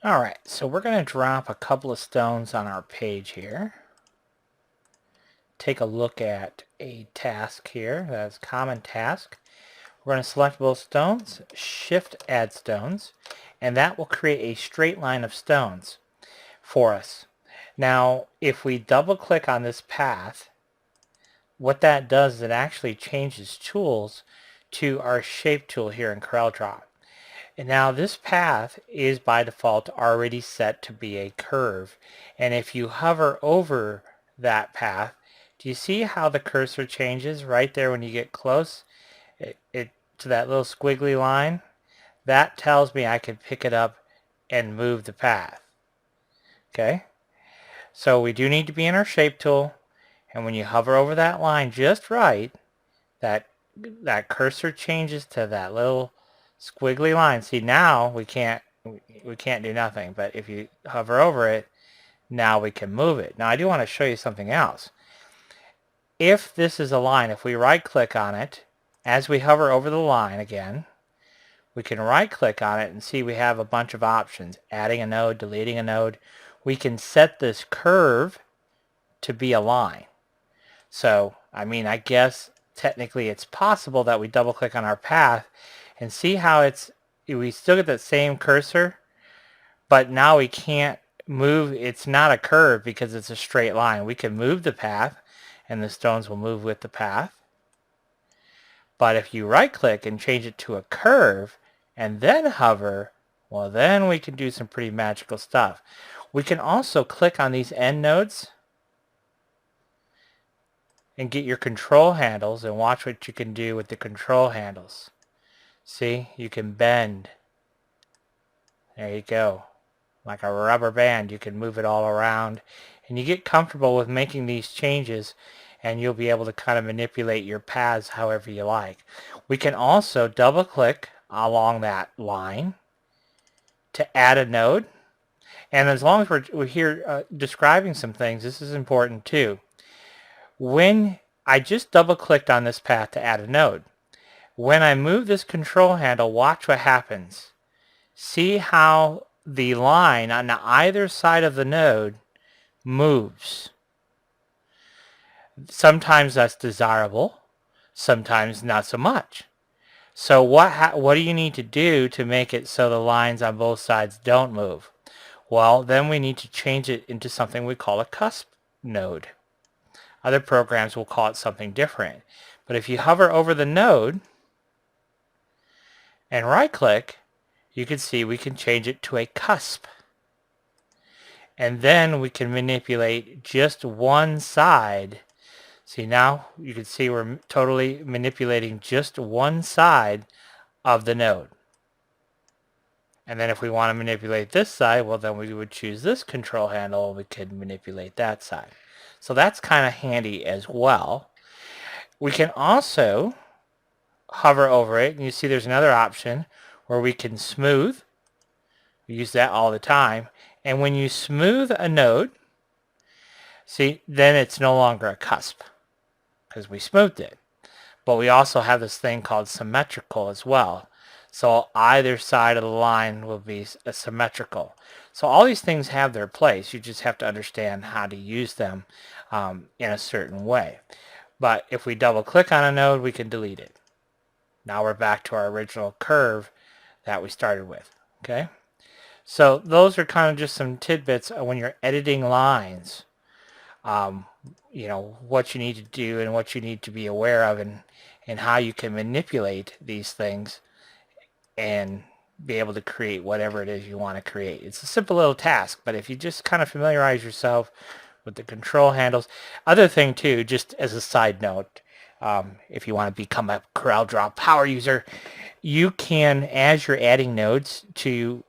Alright, so we're going to drop a couple of stones on our page here. Take a look at a task here. That's common task. We're going to select both stones, shift add stones, and that will create a straight line of stones for us. Now, if we double click on this path, what that does is it actually changes tools to our shape tool here in CorelDRAW. And now this path is by default already set to be a curve. And if you hover over that path, do you see how the cursor changes right there when you get close to that little squiggly line? That tells me I can pick it up and move the path. Okay? So we do need to be in our shape tool, and when you hover over that line just right, that cursor changes to that little squiggly line. See, now we can't do nothing, but if you hover over it, now we can move it. Now I do want to show you something else. If this is a line, if we right click on it, as we hover over the line again, we can right click on it and see we have a bunch of options. Adding a node, deleting a node. We can set this curve to be a line. So, I mean, I guess technically it's possible that we double click on our path and see how we still get that same cursor, but now we can't move. It's not a curve because it's a straight line. We can move the path and the stones will move with the path. But if you right click and change it to a curve and then hover, well, then we can do some pretty magical stuff. We can also click on these end nodes and get your control handles and watch what you can do with the control handles. See, you can bend. There you go. Like a rubber band, you can move it all around. And you get comfortable with making these changes, and you'll be able to kind of manipulate your paths however you like. We can also double click along that line to add a node. And as long as we're here describing some things, this is important too. When I just double clicked on this path to add a node, when I move this control handle, watch what happens. See how the line on either side of the node moves. Sometimes that's desirable, sometimes not so much. So what do you need to do to make it so the lines on both sides don't move? Well, then we need to change it into something we call a cusp node. Other programs will call it something different. But if you hover over the node and right click, you can see we can change it to a cusp. And then we can manipulate just one side. See, now you can see we're totally manipulating just one side of the node. And then if we want to manipulate this side, well, then we would choose this control handle and we could manipulate that side. So that's kind of handy as well. We can also hover over it, and you see there's another option where we can smooth. We use that all the time. And when you smooth a node, see, then it's no longer a cusp because we smoothed it. But we also have this thing called symmetrical as well. So either side of the line will be symmetrical. So all these things have their place. You just have to understand how to use them in a certain way. But if we double click on a node, we can delete it. Now we're back to our original curve that we started with. Okay? So those are kind of just some tidbits when you're editing lines. You know, what you need to do and what you need to be aware of, and how you can manipulate these things and be able to create whatever it is you want to create. It's a simple little task, but if you just kind of familiarize yourself with the control handles. Other thing too, just as a side note, if you want to become a CorelDRAW power user, you can, as you're adding nodes to,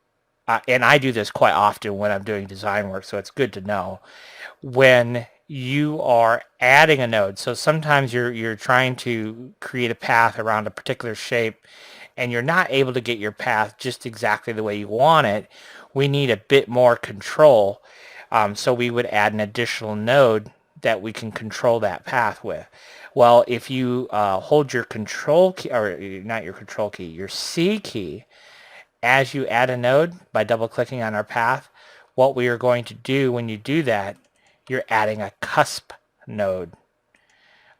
and I do this quite often when I'm doing design work, so it's good to know, when you are adding a node. So sometimes you're trying to create a path around a particular shape and you're not able to get your path just exactly the way you want it. We need a bit more control. So we would add an additional node that we can control that path with. Well, if you hold your control key, or not your control key, your C key, as you add a node by double clicking on our path, what we are going to do when you do that, you're adding a cusp node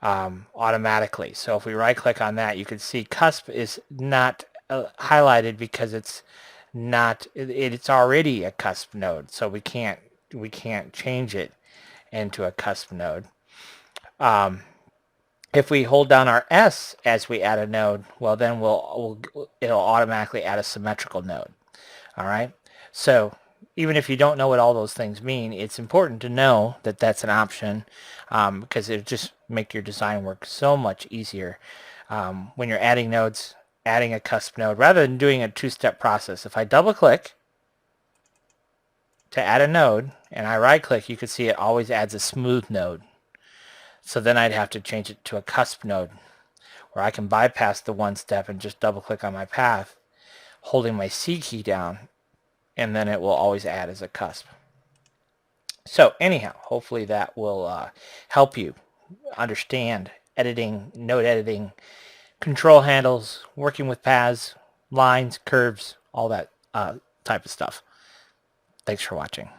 automatically. So if we right click on that, you can see cusp is not highlighted because it's not, it's already a cusp node. So we can't change it into a cusp node. If we hold down our S as we add a node, well then it'll automatically add a symmetrical node. All right. So even if you don't know what all those things mean, it's important to know that that's an option because it'll just make your design work so much easier when you're adding nodes, adding a cusp node, rather than doing a two-step process. If I double click to add a node and I right click, you can see it always adds a smooth node. So then I'd have to change it to a cusp node where I can bypass the one step and just double click on my path, holding my C key down, and then it will always add as a cusp. So anyhow, hopefully that will help you understand editing, node editing, control handles, working with paths, lines, curves, all that type of stuff. Thanks for watching.